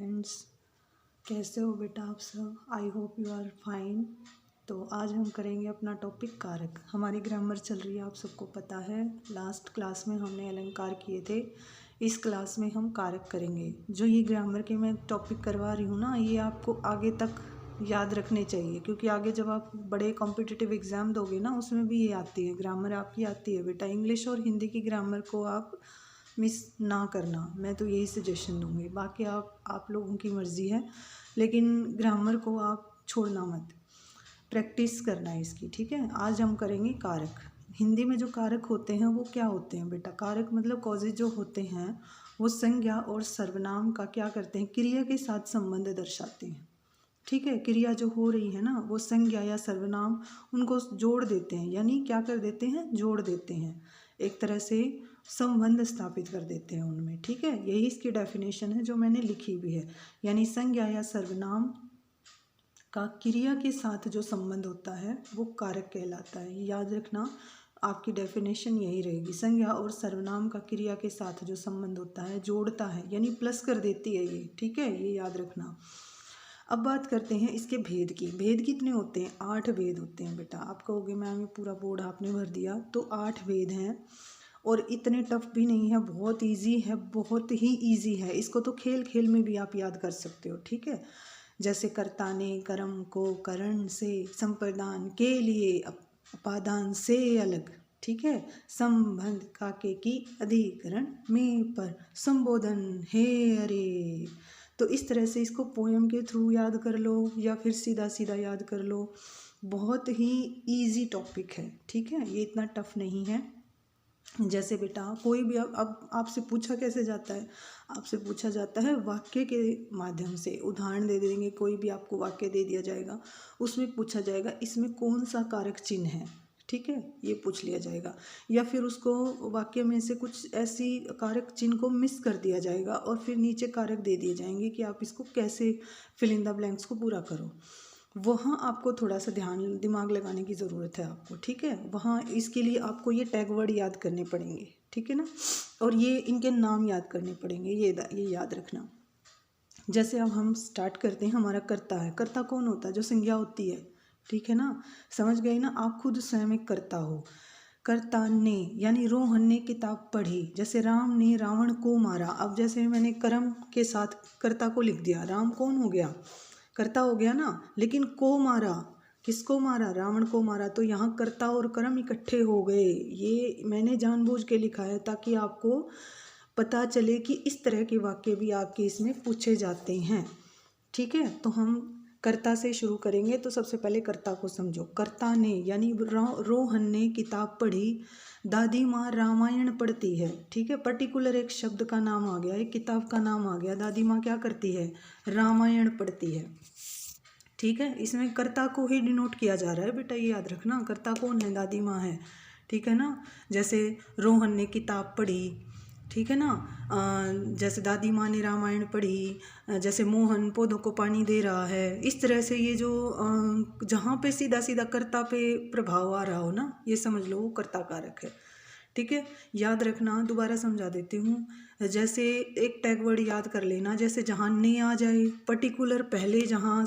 Students, कैसे हो बेटा आप सब। I hope you are fine. तो आज हम करेंगे अपना टॉपिक कारक। हमारी ग्रामर चल रही है, आप सबको पता है। लास्ट क्लास में हमने अलंकार किए थे, इस क्लास में हम कारक करेंगे। जो ये ग्रामर के मैं टॉपिक करवा रही हूँ ना, ये आपको आगे तक याद रखने चाहिए, क्योंकि आगे जब आप बड़े कॉम्पिटिटिव एग्ज़ाम दोगे ना, उसमें भी ये आती है, ग्रामर आपकी आती है बेटा। इंग्लिश और हिंदी की ग्रामर को आप मिस ना करना, मैं तो यही सजेशन दूंगी। बाकी आप लोगों की मर्ज़ी है, लेकिन ग्रामर को आप छोड़ना मत, प्रैक्टिस करना है इसकी, ठीक है। आज हम करेंगे कारक। हिंदी में जो कारक होते हैं वो क्या होते हैं बेटा। कारक मतलब कॉजेज जो होते हैं वो संज्ञा और सर्वनाम का क्या करते हैं, क्रिया के साथ संबंध दर्शाते हैं, ठीक है। क्रिया जो हो रही है ना, वो संज्ञा या सर्वनाम उनको जोड़ देते हैं, यानी क्या कर देते हैं, जोड़ देते हैं, एक तरह से संबंध स्थापित कर देते हैं उनमें, ठीक है। यही इसकी डेफिनेशन है जो मैंने लिखी भी है, यानी संज्ञा या सर्वनाम का क्रिया के साथ जो संबंध होता है वो कारक कहलाता है। ये याद रखना, आपकी डेफिनेशन यही रहेगी। संज्ञा और सर्वनाम का क्रिया के साथ जो संबंध होता है, जोड़ता है, यानी प्लस कर देती है ये, ठीक है, ये याद रखना। अब बात करते हैं इसके भेद की। भेद कितने होते हैं, 8 भेद होते हैं बेटा। आप कहोगे मैम पूरा बोर्ड आपने भर दिया, तो 8 भेद हैं और इतने टफ भी नहीं है, बहुत इजी है, बहुत ही इजी है। इसको तो खेल खेल में भी आप याद कर सकते हो, ठीक है। जैसे कर्ता ने, कर्म को, करण से, संप्रदान के लिए, उपादान से अलग, ठीक है, संबंध काके की, अधिकरण में, पर, संबोधन, हे अरे। तो इस तरह से इसको पोयम के थ्रू याद कर लो या फिर सीधा सीधा याद कर लो। बहुत ही इजी टॉपिक है, ठीक है, ये इतना टफ नहीं है। जैसे बेटा कोई भी अब आपसे पूछा कैसे जाता है, आपसे पूछा जाता है वाक्य के माध्यम से। उदाहरण दे देंगे, कोई भी आपको वाक्य दे दिया जाएगा, उसमें पूछा जाएगा इसमें कौन सा कारक चिन्ह है, ठीक है, ये पूछ लिया जाएगा। या फिर उसको वाक्य में से कुछ ऐसी कारक चिन्ह को मिस कर दिया जाएगा और फिर नीचे कारक दे दिए जाएंगे कि आप इसको कैसे फिल इन द ब्लैंक्स को पूरा करो। वहाँ आपको थोड़ा सा दिमाग लगाने की ज़रूरत है आपको, ठीक है। वहाँ इसके लिए आपको ये टैग वर्ड याद करने पड़ेंगे, ठीक है ना, और ये इनके नाम याद करने पड़ेंगे, ये याद रखना। जैसे अब हम स्टार्ट करते हैं, हमारा कर्ता है। कर्ता कौन होता है, जो संज्ञा होती है, ठीक है ना, समझ गए ना। आप खुद स्वयं एक कर्ता हो। कर्ता ने, यानी रोहन ने किताब पढ़ी। जैसे राम ने रावण को मारा। अब जैसे मैंने कर्म के साथ कर्ता को लिख दिया, राम कौन हो गया, कर्ता हो गया ना, लेकिन को मारा, किसको मारा, रावण को मारा। तो यहाँ कर्ता और कर्म इकट्ठे हो गए। ये मैंने जानबूझ के लिखा है ताकि आपको पता चले कि इस तरह के वाक्य भी आपके इसमें पूछे जाते हैं, ठीक है। तो हम कर्ता से शुरू करेंगे। तो सबसे पहले कर्ता को समझो। कर्ता ने, यानी रोहन ने किताब पढ़ी। दादी माँ रामायण पढ़ती है, ठीक है, पर्टिकुलर एक शब्द का नाम आ गया, एक किताब का नाम आ गया। दादी माँ क्या करती है, रामायण पढ़ती है, ठीक है। इसमें कर्ता को ही डिनोट किया जा रहा है बेटा, ये याद रखना। कर्ता कौन है, दादी माँ है, ठीक है ना। जैसे रोहन ने किताब पढ़ी, ठीक है ना। जैसे दादी माँ ने रामायण पढ़ी, जैसे मोहन पौधों को पानी दे रहा है। इस तरह से ये जो जहाँ पे सीधा सीधा कर्ता पे प्रभाव आ रहा हो ना, ये समझ लो वो कर्ता कारक है, ठीक है। याद रखना, दोबारा समझा देती हूँ। जैसे एक टैग वर्ड याद कर लेना, जैसे जहाँ ने आ जाए, पर्टिकुलर पहले जहाँ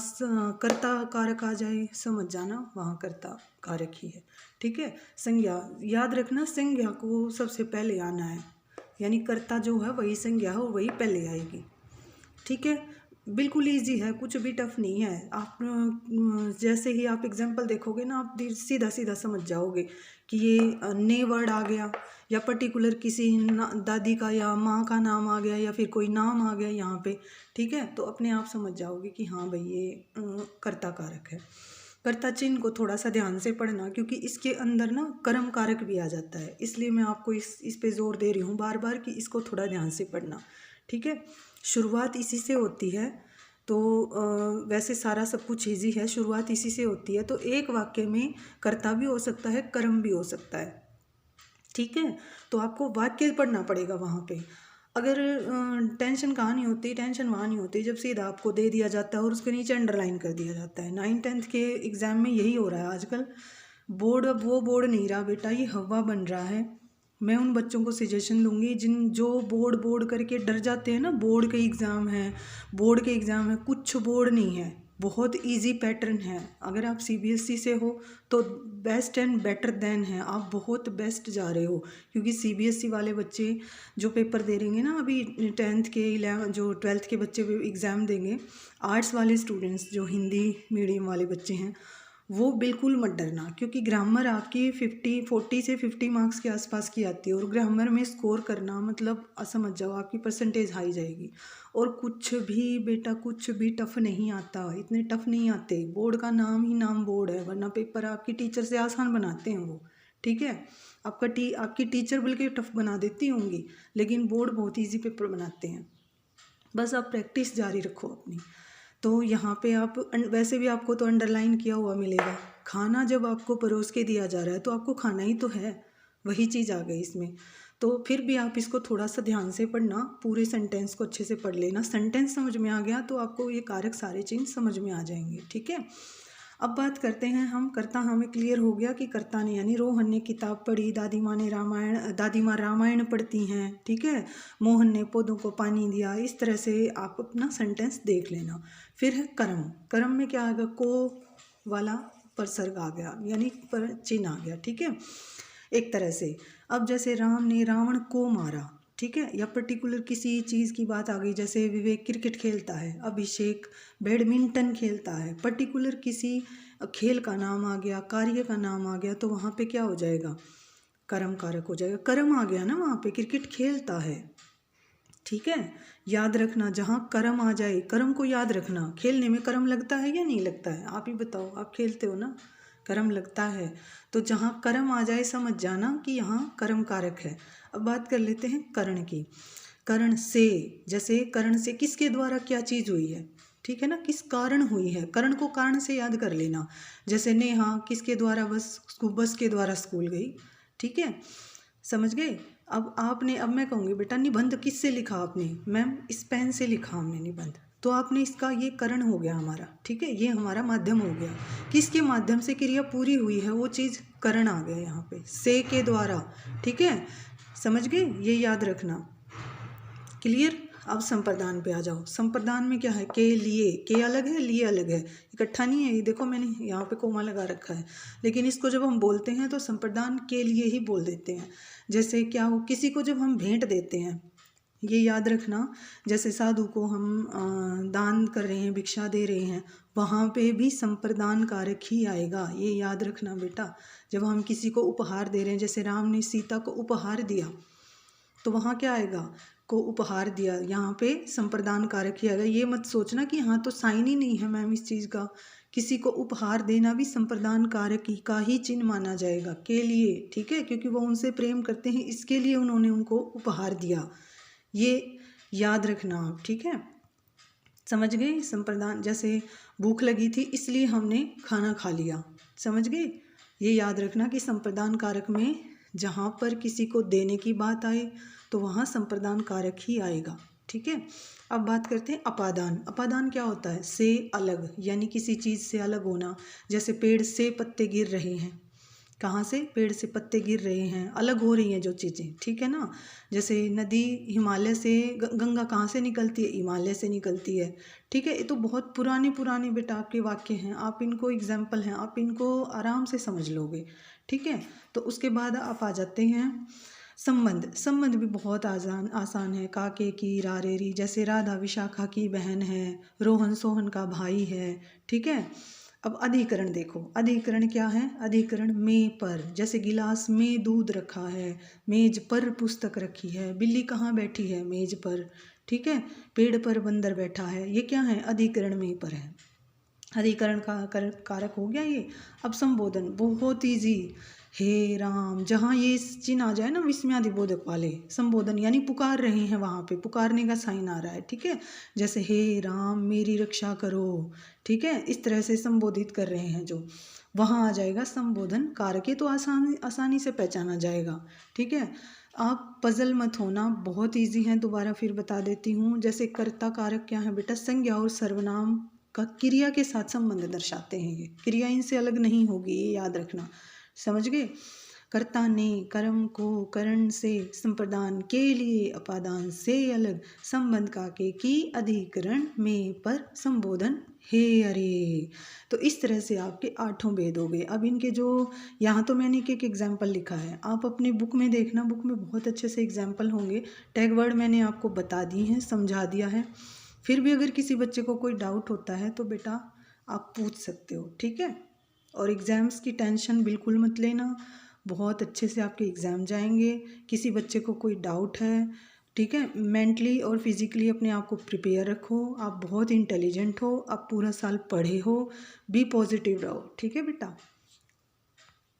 कर्ता कारक आ जाए, समझ जाना वहाँ कर्ता कारक ही है, ठीक है। संज्ञा याद रखना, संज्ञा को सबसे पहले आना है, यानी कर्ता जो है वही संज्ञा है और वही पहले आएगी, ठीक है। बिल्कुल इजी है, कुछ भी टफ नहीं है। आप जैसे ही आप एग्जाम्पल देखोगे ना, आप सीधा सीधा समझ जाओगे कि ये ने वर्ड आ गया, या पर्टिकुलर किसी दादी का या माँ का नाम आ गया, या फिर कोई नाम आ गया यहाँ पे, ठीक है। तो अपने आप समझ जाओगे कि हाँ भाई ये कर्ता कारक है। कर्ता चिन्ह को थोड़ा सा ध्यान से पढ़ना, क्योंकि इसके अंदर ना कर्म कारक भी आ जाता है, इसलिए मैं आपको इस पे जोर दे रही हूँ बार बार कि इसको थोड़ा ध्यान से पढ़ना, ठीक है। शुरुआत इसी से होती है। तो वैसे सारा सब कुछ इजी है, शुरुआत इसी से होती है। तो एक वाक्य में कर्ता भी हो सकता है, कर्म भी हो सकता है, ठीक है। तो आपको वाक्य पढ़ना पड़ेगा वहाँ पे। अगर टेंशन कहाँ नहीं होती, टेंशन वहाँ नहीं होती जब सीधा आपको दे दिया जाता है और उसके नीचे अंडरलाइन कर दिया जाता है। 9th-10th के एग्ज़ाम में यही हो रहा है आजकल। बोर्ड अब वो बोर्ड नहीं रहा बेटा, ये हवा बन रहा है, मैं उन बच्चों को सजेशन दूंगी जो बोर्ड बोर्ड करके डर जाते हैं ना, बोर्ड के एग्ज़ाम है, बोर्ड के एग्ज़ाम है। कुछ बोर्ड नहीं है, बहुत इजी पैटर्न है। अगर आप सीबीएसई से हो तो बेस्ट एंड बेटर देन है, आप बहुत बेस्ट जा रहे हो। क्योंकि सीबीएसई वाले बच्चे जो पेपर दे रहेंगे ना अभी 10th के 11 जो 12th के बच्चे एग्ज़ाम देंगे, आर्ट्स वाले स्टूडेंट्स जो हिंदी मीडियम वाले बच्चे हैं, वो बिल्कुल मत डरना। क्योंकि ग्रामर आपकी 40 से 50 मार्क्स के आसपास की आती है, और ग्रामर में स्कोर करना मतलब समझ जाओ आपकी परसेंटेज हाई जाएगी। और कुछ भी बेटा कुछ भी टफ़ नहीं आता, इतने टफ़ नहीं आते। बोर्ड का नाम ही नाम बोर्ड है, वरना पेपर आपकी टीचर से आसान बनाते हैं वो, ठीक है। आपकी टीचर बल्कि टफ़ बना देती होंगी, लेकिन बोर्ड बहुत ईजी पेपर बनाते हैं। बस आप प्रैक्टिस जारी रखो अपनी। तो यहाँ पे आप वैसे भी आपको तो अंडरलाइन किया हुआ मिलेगा। खाना जब आपको परोस के दिया जा रहा है तो आपको खाना ही तो है, वही चीज़ आ गई इसमें। तो फिर भी आप इसको थोड़ा सा ध्यान से पढ़ना, पूरे सेंटेंस को अच्छे से पढ़ लेना। सेंटेंस समझ में आ गया तो आपको ये कारक सारे चीज़ समझ में आ जाएंगे, ठीक है। अब बात करते हैं हम, कर्ता हमें क्लियर हो गया कि कर्ता ने, यानी रोहन ने किताब पढ़ी, दादी माँ रामायण पढ़ती हैं, ठीक है। मोहन ने पौधों को पानी दिया। इस तरह से आप अपना सेंटेंस देख लेना। फिर है कर्म। कर्म में क्या आ गया, को वाला परसर्ग आ गया, यानी पर चिन्ह आ गया, ठीक है, एक तरह से। अब जैसे राम ने रावण को मारा, ठीक है, या पर्टिकुलर किसी चीज़ की बात आ गई, जैसे विवेक क्रिकेट खेलता है, अभिषेक बैडमिंटन खेलता है, पर्टिकुलर किसी खेल का नाम आ गया, कार्य का नाम आ गया, तो वहाँ पे क्या हो जाएगा, कर्म कारक हो जाएगा। कर्म आ गया ना वहाँ पे, क्रिकेट खेलता है, ठीक है। याद रखना, जहाँ कर्म आ जाए, कर्म को याद रखना। खेलने में कर्म लगता है या नहीं लगता है, आप ही बताओ, आप खेलते हो ना, कर्म लगता है। तो जहाँ कर्म आ जाए समझ जाना कि यहाँ कर्म कारक है। अब बात कर लेते हैं कर्ण की। कर्ण से, जैसे कर्ण से किसके द्वारा क्या चीज़ हुई है, ठीक है ना, किस कारण हुई है, कर्ण को कारण से याद कर लेना। जैसे नेहा किसके द्वारा बस के द्वारा स्कूल गई, ठीक है, समझ गए। अब मैं कहूँगी बेटा निबंध किससे लिखा आपने, मैम इस पेन से लिखा हमने निबंध, तो आपने इसका ये करण हो गया हमारा, ठीक है, ये हमारा माध्यम हो गया। किसके माध्यम से क्रिया पूरी हुई है, वो चीज़ करण आ गया यहाँ पे, से के द्वारा, ठीक है, समझ गए, ये याद रखना, क्लियर। अब संप्रदान पे आ जाओ। संप्रदान में क्या है, के लिए, के अलग है, लिए अलग है, इकट्ठा नहीं है। ये देखो मैंने यहाँ पे कोमा लगा रखा है, लेकिन इसको जब हम बोलते हैं तो संप्रदान के लिए ही बोल देते हैं। जैसे क्या हो, किसी को जब हम भेंट देते हैं, ये याद रखना, जैसे साधु को हम दान कर रहे हैं, भिक्षा दे रहे हैं, वहाँ पे भी संप्रदान कारक ही आएगा, ये याद रखना बेटा। जब हम किसी को उपहार दे रहे हैं, जैसे राम ने सीता को उपहार दिया, तो वहाँ क्या आएगा, को उपहार दिया, यहाँ पे संप्रदान कारक ही आएगा। ये मत सोचना कि हाँ तो साइन ही नहीं है मैम इस चीज़ का, किसी को उपहार देना भी संप्रदान कारक का ही चिन्ह माना जाएगा, के लिए, ठीक है, क्योंकि वो उनसे प्रेम करते हैं, इसके लिए उन्होंने उनको उपहार दिया, ये याद रखना आप, ठीक है, समझ गए। संप्रदान, जैसे भूख लगी थी इसलिए हमने खाना खा लिया, समझ गए, ये याद रखना कि संप्रदान कारक में जहाँ पर किसी को देने की बात आए तो वहाँ संप्रदान कारक ही आएगा, ठीक है। अब बात करते हैं अपादान। अपादान क्या होता है, से अलग, यानी किसी चीज़ से अलग होना। जैसे पेड़ से पत्ते गिर रहे हैं, कहाँ से, पेड़ से पत्ते गिर रहे हैं, अलग हो रही हैं जो चीज़ें, ठीक है ना। जैसे नदी हिमालय से, गंगा कहाँ से निकलती है, हिमालय से निकलती है, ठीक है। ये तो बहुत पुराने पुराने बेटा आपके वाक्य हैं, आप इनको एग्जाम्पल हैं, आप इनको आराम से समझ लोगे, ठीक है। तो उसके बाद आप आ जाते हैं संबंध। संबंध भी बहुत आसान है। काके की रारेरी, जैसे राधा विशाखा की बहन है, रोहन सोहन का भाई है, ठीक है। अब अधिकरण देखो, अधिकरण क्या है, अधिकरण में पर, जैसे गिलास में दूध रखा है, मेज पर पुस्तक रखी है, बिल्ली कहाँ बैठी है, मेज पर, ठीक है, पेड़ पर बंदर बैठा है, ये क्या है, अधिकरण में पर है, अधिकरण का कारक हो गया ये। अब संबोधन बहुत इजी, हे राम, जहाँ ये चिन्ह आ जाए ना विस्मयादिबोधक वाले, संबोधन यानी पुकार रहे हैं, वहाँ पे पुकारने का साइन आ रहा है, ठीक है। जैसे हे राम मेरी रक्षा करो, ठीक है, इस तरह से संबोधित कर रहे हैं जो, वहाँ आ जाएगा संबोधन कारक, तो आसानी से पहचाना जाएगा, ठीक है। आप पजल मत होना, बहुत इजी है, दोबारा फिर बता देती हूँ। जैसे कर्ता कारक क्या है बेटा, संज्ञा और सर्वनाम का क्रिया के साथ संबंध दर्शाते हैं, ये क्रिया इनसे अलग नहीं होगी, ये याद रखना, समझ गए। कर्ता ने कर्म को करण से संप्रदान के लिए अपादान से अलग संबंध का के की अधिकरण में पर संबोधन हे अरे। तो इस तरह से आपके 8 भेद हो गए। अब इनके जो यहाँ तो मैंने एक एग्जाम्पल लिखा है, आप अपनी बुक में देखना, बुक में बहुत अच्छे से एग्जाम्पल होंगे। टैग वर्ड मैंने आपको बता दी हैं, समझा दिया है। फिर भी अगर किसी बच्चे को कोई डाउट होता है तो बेटा आप पूछ सकते हो, ठीक है। और एग्ज़ाम्स की टेंशन बिल्कुल मत लेना, बहुत अच्छे से आपके एग्ज़ाम जाएंगे। किसी बच्चे को कोई डाउट है, ठीक है, मेंटली और फिज़िकली अपने आप को प्रिपेयर रखो। आप बहुत इंटेलिजेंट हो, आप पूरा साल पढ़े हो, बी पॉजिटिव रहो, ठीक है बेटा।